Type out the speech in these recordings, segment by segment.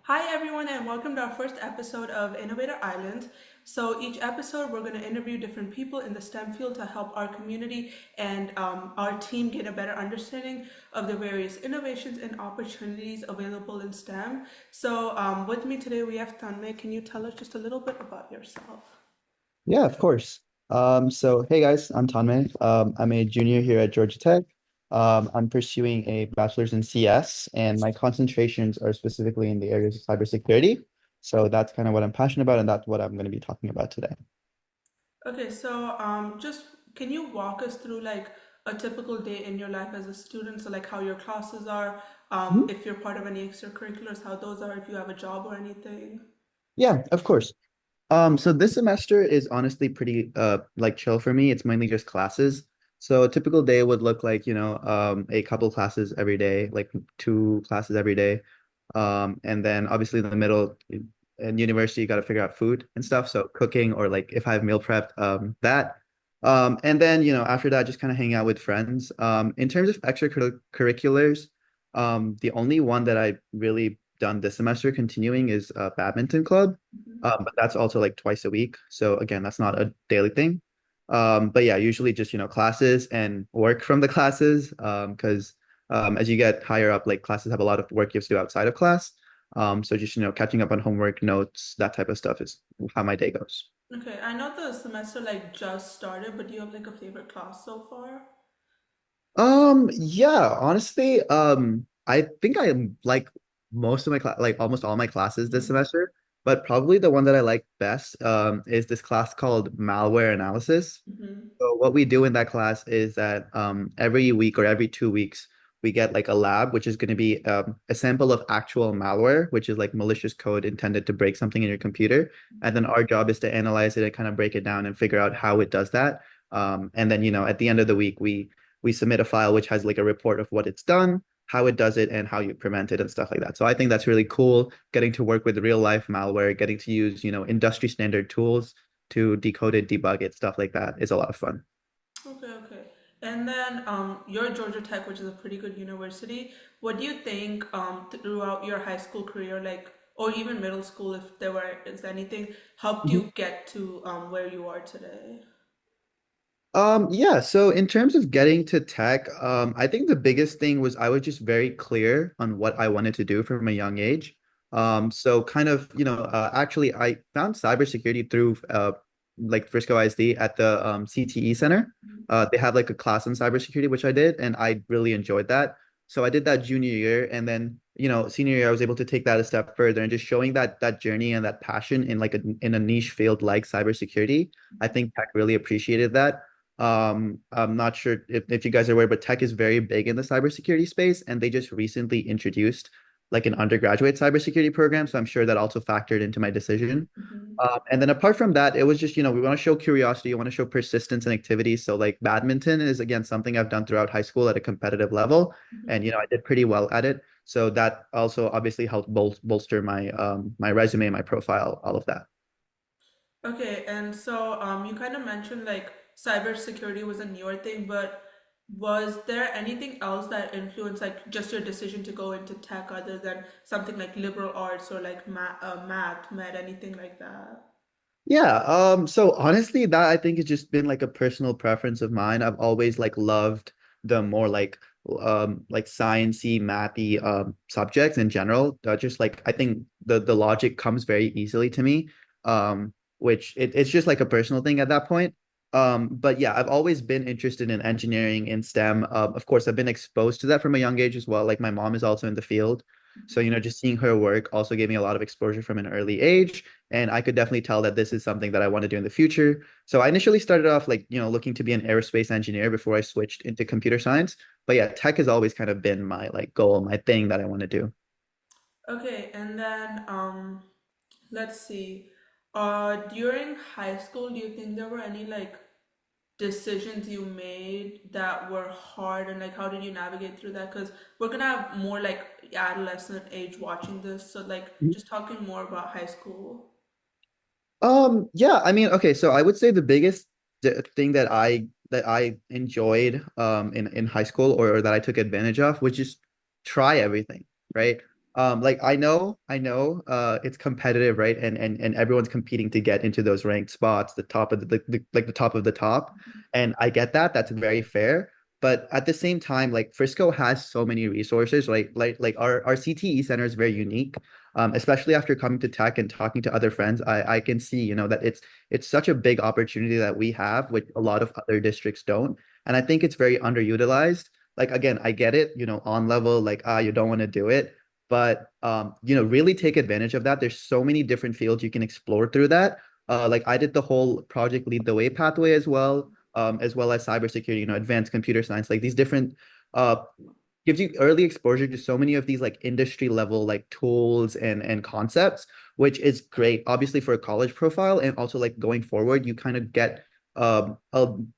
Hi, everyone, and welcome to our first episode of Innovator Island. So, each episode, we're going to interview different people in the STEM field to help our community and our team get a better understanding of the various innovations and opportunities available in STEM. So, with me today, we have Tanmay. Can you tell us just a little bit about yourself? Yeah, of course. So hey guys, I'm Tanmay. I'm a junior here at Georgia Tech. I'm pursuing a bachelor's in CS, and my concentrations are specifically in the areas of cybersecurity. So that's kind of what I'm passionate about, and that's what I'm going to be talking about today. Okay, so just can you walk us through like a typical day in your life as a student? So, like how your classes are, Mhm. if you're part of any extracurriculars, how those are, if you have a job or anything. Yeah, of course. So this semester is honestly pretty like chill for me. It's mainly just classes. So a typical day would look like, a couple classes every day, like two classes every day. And then obviously in the middle in university you got to figure out food and stuff. So cooking or like if I have meal prepped, that. And then, after that, just kind of hang out with friends. In terms of extracurriculars, the only one that I really done this semester continuing is a badminton club. But that's also like twice a week. So again, that's not a daily thing. But yeah, usually just, classes and work from the classes. Because as you get higher up, like classes have a lot of work you have to do outside of class. So just, catching up on homework, notes, that type of stuff is how my day goes. Okay, I know the semester like just started, but do you have like a favorite class so far? Yeah, honestly, I think I like most of my class, like almost all my classes this Mhm. semester, but probably the one that I like best, is this class called malware analysis. Mhm. So what we do in that class is that every week or every 2 weeks, we get like a lab, which is going to be a sample of actual malware, which is like malicious code intended to break something in your computer. And then our job is to analyze it and kind of break it down and figure out how it does that. And then, at the end of the week, we submit a file which has like a report of what it's done, how it does it, and how you prevent it and stuff like that. So I think that's really cool, getting to work with real life malware, getting to use, industry standard tools to decode it, debug it, stuff like that is a lot of fun. Okay, okay. And then you're Georgia Tech, which is a pretty good university. What do you think throughout your high school career, like, or even middle school, if there were is anything, helped Mhm. you get to where you are today? Yeah, so in terms of getting to tech, I think the biggest thing was I was just very clear on what I wanted to do from a young age. So kind of, actually I found cybersecurity through like Frisco ISD at the CTE Center. They have like a class on cybersecurity, which I did, and I really enjoyed that. So I did that junior year, and then, senior year, I was able to take that a step further and just showing that journey and that passion in like in a niche field like cybersecurity. I think tech really appreciated that. I'm not sure if you guys are aware, but tech is very big in the cybersecurity space, and they just recently introduced like an undergraduate cybersecurity program. So I'm sure that also factored into my decision. Mhm. And then apart from that, it was just, we want to show curiosity, you want to show persistence and activity. So like badminton is again something I've done throughout high school at a competitive level, and I did pretty well at it. So that also obviously helped bolster my my resume, my profile, all of that. Okay, and so you kind of mentioned like cybersecurity was a newer thing, but was there anything else that influenced like just your decision to go into tech other than something like liberal arts or like math, med, anything like that? Yeah, so honestly, that I think has just been like a personal preference of mine. I've always like loved the more like sciencey, mathy subjects in general. Just like I think the logic comes very easily to me. Which it's just like a personal thing at that point. But yeah, I've always been interested in engineering in STEM. Of course, I've been exposed to that from a young age as well. Like my mom is also in the field. So, just seeing her work also gave me a lot of exposure from an early age. And I could definitely tell that this is something that I want to do in the future. So I initially started off like, looking to be an aerospace engineer before I switched into computer science. But yeah, tech has always kind of been my like goal, my thing that I want to do. Okay, and then let's see. During high school, do you think there were any like decisions you made that were hard and like how did you navigate through that? Because we're gonna have more like adolescent age watching this, so like just talking more about high school. Yeah, I mean, okay, so I would say the biggest thing that I enjoyed in high school or that I took advantage of was just try everything, right? Like I know, it's competitive, right? And everyone's competing to get into those ranked spots, the top of the top of the top. And I get that. That's very fair. But at the same time, like Frisco has so many resources. Like our CTE center is very unique. Especially after coming to tech and talking to other friends, I can see, that it's such a big opportunity that we have, which a lot of other districts don't. And I think it's very underutilized. Like again, I get it, on level, like you don't want to do it, but really take advantage of that. There's so many different fields you can explore through that. Like I did the whole project lead the way pathway as well as cybersecurity, advanced computer science, like these different uh gives you early exposure to so many of these like industry level like tools and concepts, which is great, obviously for a college profile, and also like going forward, you kind of get a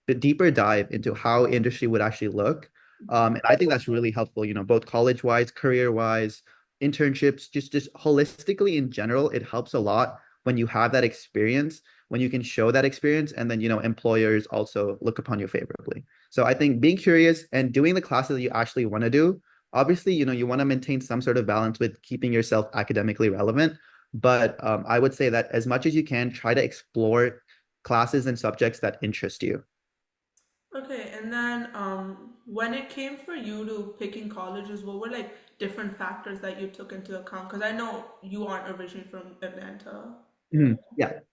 bit deeper dive into how industry would actually look. And I think that's really helpful, both college wise, career wise, internships, just holistically in general, it helps a lot when you have that experience, when you can show that experience, and then employers also look upon you favorably. So I think being curious and doing the classes that you actually want to do, obviously, you want to maintain some sort of balance with keeping yourself academically relevant. But I would say that as much as you can, try to explore classes and subjects that interest you. Okay, and then when it came for you to picking colleges, what were like different factors that you took into account? Because I know you aren't originally from Atlanta. Mhm.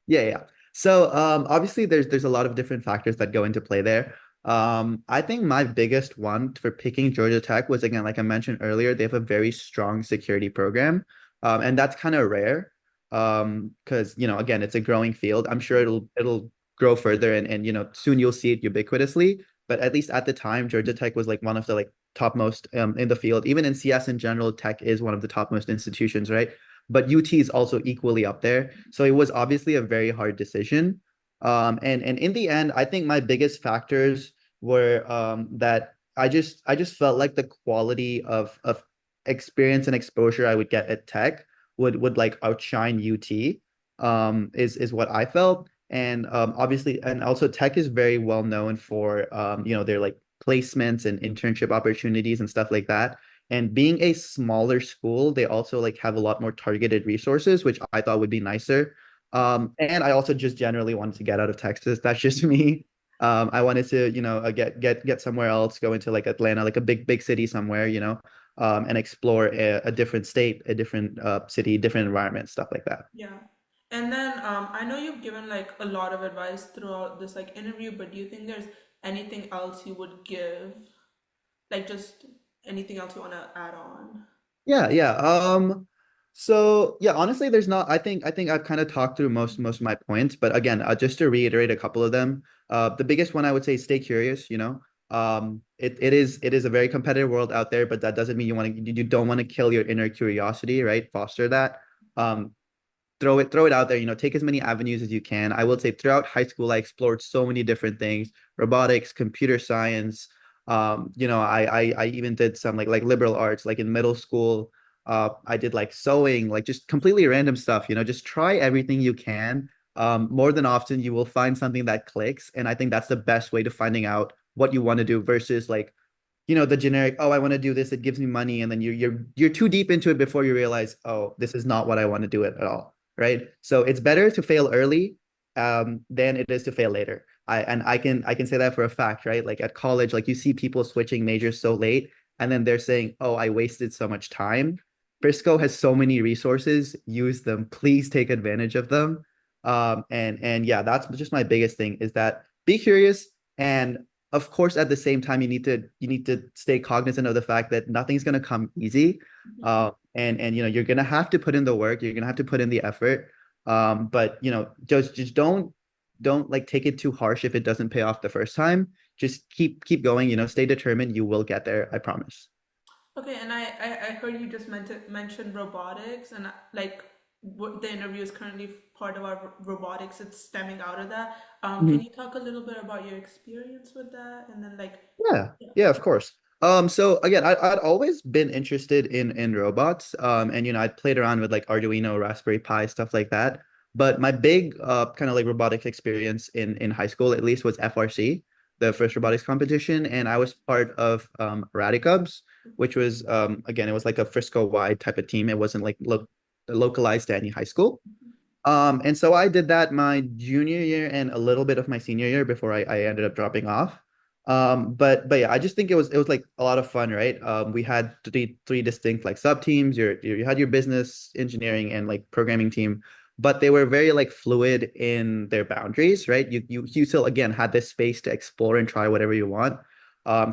Yeah. So obviously there's a lot of different factors that go into play there. I think my biggest one for picking Georgia Tech was, again, like I mentioned earlier, they have a very strong security program. And that's kind of rare. Because again, it's a growing field. I'm sure it'll grow further, and soon you'll see it ubiquitously. But at least at the time, Georgia Tech was like one of the like topmost in the field. Even in CS in general, tech is one of the topmost institutions, right? But UT is also equally up there. So it was obviously a very hard decision. And in the end, I think my biggest factors were that I just felt like the quality of experience and exposure I would get at tech would like outshine UT, is what I felt. And obviously, and also tech is very well known for their like placements and internship opportunities and stuff like that. And being a smaller school, they also like have a lot more targeted resources, which I thought would be nicer. And I also just generally wanted to get out of Texas. That's just me. I wanted to, get somewhere else, go into like Atlanta, like a big city somewhere, and explore a different state, a different city, different environment, stuff like that. Yeah. And then I know you've given like a lot of advice throughout this like interview, but do you think there's anything else you would give? Like just anything else you want to add on? Yeah. So yeah, honestly, there's not. I think I've kind of talked through most of my points, but again, just to reiterate a couple of them. The biggest one I would say, stay curious. It is a very competitive world out there, but that doesn't mean you don't want to kill your inner curiosity, right? Foster that. Um, throw it out there, take as many avenues as you can. I will say throughout high school I explored so many different things: robotics, computer science. I even did some like liberal arts, like in middle school. I did like sewing, like just completely random stuff. Just try everything you can. More than often you will find something that clicks, and I think that's the best way to finding out what you want to do versus like the generic, oh, I want to do this, it gives me money, and then you're too deep into it before you realize, oh, this is not what I want to do at all, right? So it's better to fail early than it is to fail later. I can say that for a fact, right? Like at college, like you see people switching majors so late, and then they're saying, oh, I wasted so much time. Briscoe has so many resources, use them, please take advantage of them. And yeah, that's just my biggest thing, is that be curious. And of course, at the same time, you need to stay cognizant of the fact that nothing's going to come easy. And you're going to have to put in the work, you're going to have to put in the effort. But just don't like take it too harsh if it doesn't pay off the first time. Just keep going, stay determined, you will get there, I promise. Okay, and I heard you just mentioned robotics, and like what the interview is currently part of our robotics. It's stemming out of that. Can Mhm. you talk a little bit about your experience with that, and then like, Yeah, yeah. yeah, of course. So again, I'd always been interested in robots. And I'd played around with like Arduino, Raspberry Pi, stuff like that. But my big kind of like robotics experience in high school, at least, was FRC, the first robotics competition, and I was part of Radicubs, which was again, it was like a Frisco wide type of team. It wasn't like localized to any high school. And so I did that my junior year and a little bit of my senior year before I ended up dropping off. But yeah, I just think it was like a lot of fun, right? We had three distinct like sub teams. You had your business, engineering, and like programming team, but they were very like fluid in their boundaries, right? You still again had this space to explore and try whatever you want.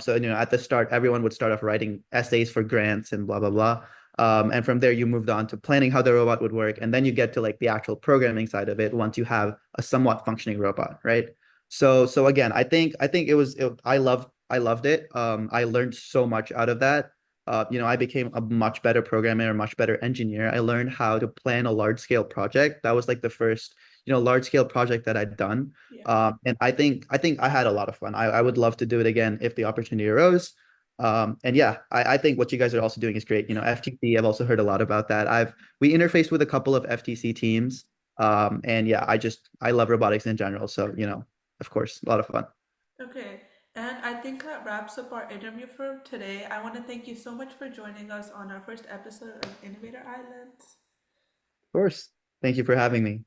So at the start, everyone would start off writing essays for grants and blah blah blah. And from there, you moved on to planning how the robot would work, and then you get to like the actual programming side of it once you have a somewhat functioning robot, right? So again, I think I loved it. I learned so much out of that. I became a much better programmer, a much better engineer. I learned how to plan a large scale project. That was like the first, large scale project that I'd done. Yeah. And I think I had a lot of fun. I would love to do it again if the opportunity arose. And yeah, I think what you guys are also doing is great. FTC, I've also heard a lot about that. We interfaced with a couple of FTC teams. And yeah, I love robotics in general. So, of course, a lot of fun. Of Okay. And I think that wraps up our interview for today. I want to thank you so much for joining us on our first episode of Innovator Islands. course. Thank you for having me.